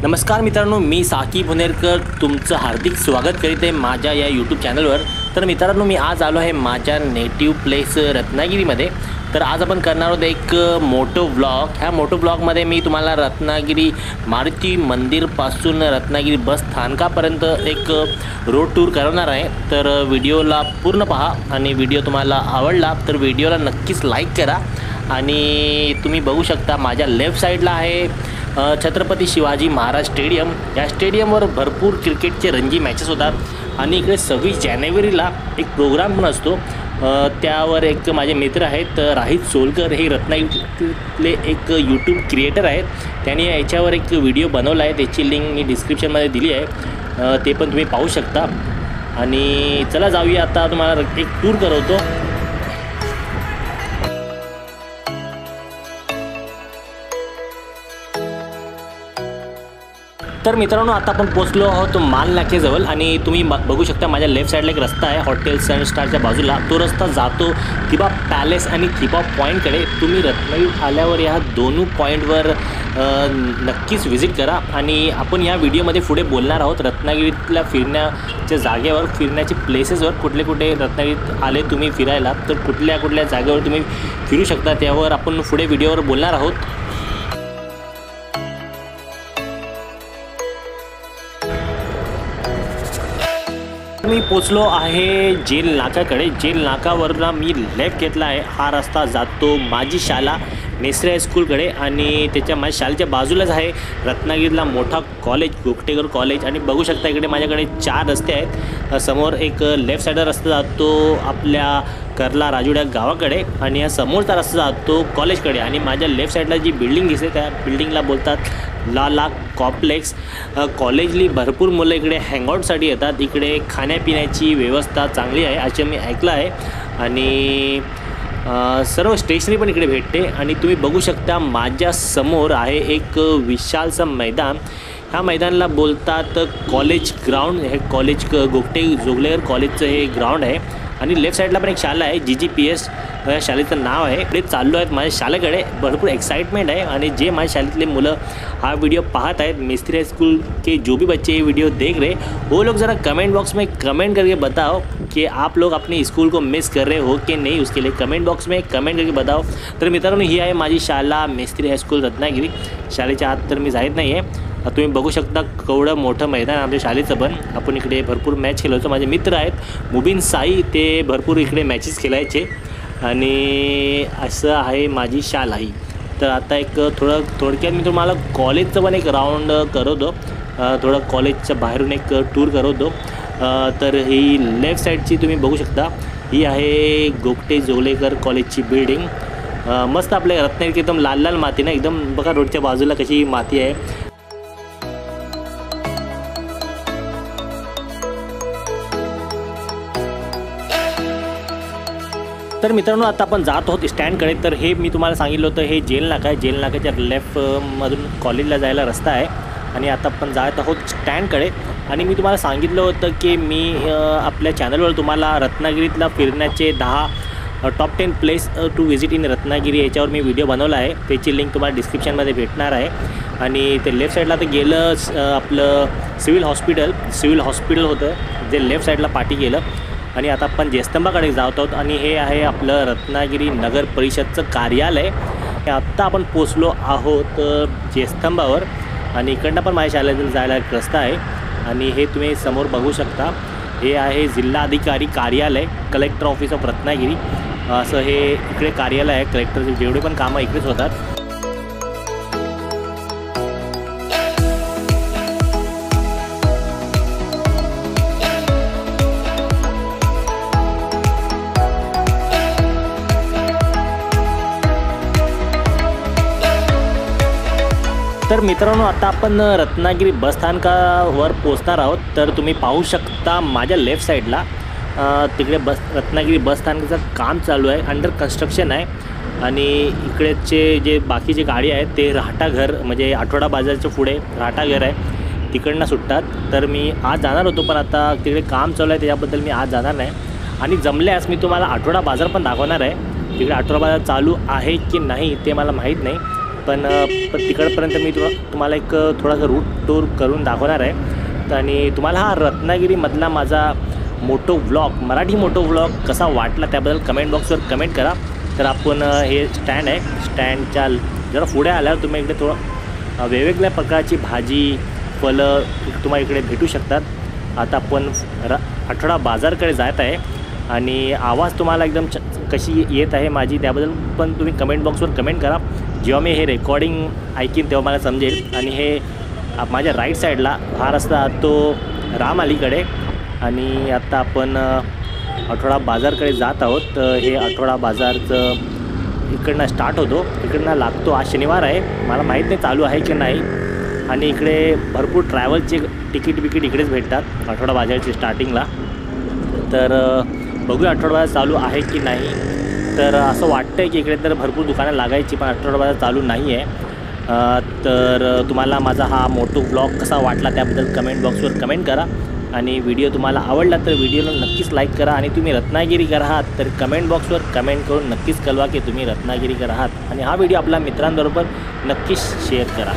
नमस्कार मित्रांनो, मी साकीब हुनेरकर तुमचं हार्दिक स्वागत करीत आहे माझ्या या यूट्यूब चॅनलवर। तर मित्रांनो, मी आज आलो आहे माझ्या नेटिव्ह प्लेस रत्नागिरीमध्ये। तर आज आपण करणार आहोत एक मोटो व्लॉग। ह्या मोटो व्लॉगमध्ये मी तुम्हाला रत्नागिरी मारुती मंदिरपासून रत्नागिरी बस स्थानकापर्यंत एक रोड टूर करणार आहे। तर व्हिडिओला पूर्ण पहा आणि व्हिडिओ तुम्हाला आवडला तर व्हिडिओला नक्कीच लाईक करा। आणि तुम्ही बघू शकता माझ्या लेफ्ट साईडला आहे छत्रपती शिवाजी महाराज स्टेडियम। या स्टेडियमवर भरपूर क्रिकेटचे रणजी मॅचेस होतात आणि इकडे 26 जानेवारीला एक प्रोग्राम पण असतो। त्यावर एक माझे मित्र आहेत राहित सोलकर, हे रत्नागिरीतले एक यूट्यूब क्रिएटर आहेत। त्यांनी याच्यावर एक व्हिडिओ बनवला आहे, त्याची लिंक मी डिस्क्रिप्शनमध्ये दिली आहे, ते पण तुम्ही पाहू शकता। आणि चला जाऊया, आता तुम्हाला एक टूर करवतो। तर मित्रांनो, आता आपण पोहोचलो आहोत माल नाक्याजवळ आणि तुम्ही बघू शकता माझ्या लेफ्ट साईडला एक रस्ता आहे हॉटेल सनस्टारच्या बाजूला। तो रस्ता जातो थिबा पॅलेस आणि थिबा पॉईंटकडे। तुम्ही रत्नागिरीत आल्यावर ह्या दोन्ही पॉईंटवर नक्कीच व्हिजिट करा। आणि आपण ह्या व्हिडिओमध्ये पुढे बोलणार आहोत रत्नागिरीतल्या फिरण्याच्या जागेवर, फिरण्याचे प्लेसेसवर, कुठले कुठे रत्नागिरीत आले तुम्ही फिरायला तर कुठल्या कुठल्या जागेवर तुम्ही फिरू शकता त्यावर आपण पुढे व्हिडिओवर बोलणार आहोत। मी पोचलो आहे जेल नाकाकडे। जेल नाकावरनं मी लेफ्ट घेतला आहे। हा रस्ता जातो माझी शाळा मेस्त्री हायस्कूलकडे आणि त्याच्या माझ्या शाळेच्या बाजूलाच आहे रत्नागिरीला मोठा कॉलेज गोगटेकर कॉलेज। आणि बघू शकता इकडे माझ्याकडे 4 रस्ते आहेत। समोर एक लेफ्ट साईडला रस्ता जातो आपल्या कर्ला राजुड्या गावाकडे आणि या समोरचा रस्ता जातो कॉलेजकडे। आणि माझ्या लेफ्ट साईडला जी बिल्डिंग दिसते त्या बिल्डिंगला बोलतात लाला कॉम्प्लेक्स। कॉलेजली भरपूर मुलं इकडे हँगआउटसाठी येतात। इकडे खाण्यापिण्याची व्यवस्था चांगली आहे असे मी ऐकलं आहे आणि सर्व स्टेशनरी पण इकडे भेटते। आणि तुम्ही बघू शकता माझ्या समोर आहे एक विशालचं मैदान। ह्या मैदानाला बोलतात कॉलेज ग्राउंड। हे कॉलेज गोगटे जोगलेकर कॉलेजचं हे ग्राउंड आहे। आणि लेफ्ट साईडला पण एक शाळा आहे GGPS या शाळेचं नाव आहे। इकडे चाललो आहेत माझ्या शाळेकडे, भरपूर एक्साइटमेंट है। और जे माझ्या शाळेतले मुलं हा वीडियो पाहत आहेत मिस्त्री स्कूल के जो भी बच्चे ये वीडियो देख रहे वो लोग ज़रा कमेंट बॉक्स में कमेंट करके बताओ कि आप लोग अपनी स्कूल को मिस कर रहे हो कि नहीं। उसके लिए कमेंट बॉक्स में कमेंट करके बताओ। तर मित्रांनो, ही आहे माझी शाळा मेस्त्री हायस्कूल रत्नागिरी। शाळेच्या आत तर मी जात नाही आहे। तुम्ही बघू शकता केवढं मोठं मैदान आमच्या शाळेचं पण। आपण इकडे भरपूर मॅच खेळायचो। माझे मित्र आहेत मुबीन साई, ते भरपूर इकडे मॅचेस खेळायचे। आणि असं आहे माझी शाळा ही। तर आता एक थोडक्यात मी तुम्हाला कॉलेजचं पण एक राऊंड करवतो, थोडं कॉलेजच्या बाहेरून एक टूर करवतो। तर ही लेफ्ट साईडची तुम्ही बघू शकता, ही आहे गोगटे जोगलेकर कॉलेजची बिल्डिंग। मस्त आपल्या रत्नागिरी एकदम लाल लाल माती ना, एकदम बघा रोडच्या बाजूला कशी माती आहे। तर मित्रांनो, आता आपण जात आहोत स्टँडकडे। तर हे मी तुम्हाला सांगितलं होतं हे जेल नाका आहे। जेल नाक्याच्या लेफ्टमधून कॉलेजला जायला रस्ता आहे आणि आता आपण जात आहोत स्टँडकडे। आणि मी तुम्हाला सांगितलं होतं की मी आपल्या चॅनलवर तुम्हाला रत्नागिरीतला फिरण्याचे 10 top 10 place to visit in Ratnagiri याच्यावर मी व्हिडिओ बनवला आहे। त्याची लिंक तुम्हाला डिस्क्रिप्शनमध्ये भेटणार आहे। आणि ते लेफ्ट साईडला तर गेलं आपलं सिव्हिल हॉस्पिटल होतं, जे लेफ्ट साईडला पाठी गेलं। आणि आता आपण जयस्तंभाकडे जात आहोत आणि हे आहे आपलं रत्नागिरी नगर परिषदचं कार्यालय। आत्ता आपण पोचलो आहोत जयस्तंभावर आणि इकडनं पण माझ्या शाळेत जायला एक रस्ता आहे। आणि हे तुम्ही समोर बघू शकता, हे आहे जिल्हाधिकारी कार्यालय, कलेक्टर ऑफिस ऑफ रत्नागिरी असं हे इकडे कार्यालय आहे। कलेक्टरचे जेवढे पण कामं इकडेच होतात। तर मित्रांनो, आता आपण रत्नागिरी बस स्थानकावर पोहोचणार आहोत। तर तुम्ही पाहू शकता माझ्या लेफ्ट साईडला तिकडे रत्नागिरी बस स्थानकाचं काम चालू आहे, अंडर कन्स्ट्रक्शन आहे। आणि इकडेचे जे बाकीचे गाडी आहेत ते राहटाघर म्हणजे आठवडा बाजारच्या पुढे राहटाघर आहे, तिकडनं सुटतात। तर मी आज जाणार होतो पण आता तिकडे काम चालू आहे त्याच्याबद्दल मी आज जाणार नाही। आणि जमल्यास मी तुम्हाला आठवडा बाजार पण दाखवणार आहे। तिकडे आठवडा बाजार चालू आहे की नाही ते मला माहीत नाही। पण तिकडपर्यंत मी तुम्हाला एक थोडासा रूट टूर करून दाखवणार आहे. आणि तुम्हाला हा रत्नागिरीमधला माझा moto vlog, Marathi moto vlog कसा वाटला त्याबद्दल कमेंट बॉक्सवर कमेंट करा. तर आपण हे स्टँड आहे, स्टँडच्या जरा पुढे आल्यावर तुम्ही इकडे थोडं वेगवेगळ्या प्रकारची भाजी फळं तुम्हाला इकडे भेटू शकतात. आता आपण आठवडा बाजारकडे जात आहे आणि आवाज तुम्हाला एकदम कशी येत आहे माझी त्याबद्दल पण तुम्ही कमेंट बॉक्सवर कमेंट करा. जेव्हा मी हे रेकॉर्डिंग ऐकीन तेव्हा मला समजेल. आणि हे माझ्या राईट साईडला हा रस्ता तो राम अलीकडे. आणि आता आपण आठवडा बाजारकडे जात आहोत. तर हे आठवडा बाजारचं इकडनं स्टार्ट होतो, इकडनं लागतो. आज शनिवार आहे, मला माहीत नाही चालू आहे की नाही. आणि इकडे भरपूर ट्रॅव्हलचे तिकीट इकडेच भेटतात आठवडा बाजारचे स्टार्टिंगला. तर बघूया आठवडा बाजार चालू आहे की नाही. तर असं वाटतं आहे की इकडे तर भरपूर दुकानं लागायची पण आठवडा बाजार चालू नाही आहे. तर तुम्हाला माझा हा मोटो व्लॉग कसा वाटला त्याबद्दल कमेंट बॉक्सवर कमेंट करा. आणि व्हिडिओ तुम्हाला आवडला तर व्हिडिओला नक्कीच लाईक करा. आणि तुम्ही रत्नागिरीकर आहात तर कमेंट बॉक्सवर कमेंट करून नक्कीच कळवा की तुम्ही रत्नागिरीकर आहात. आणि हा व्हिडिओ आपल्या मित्रांबरोबर नक्कीच शेअर करा.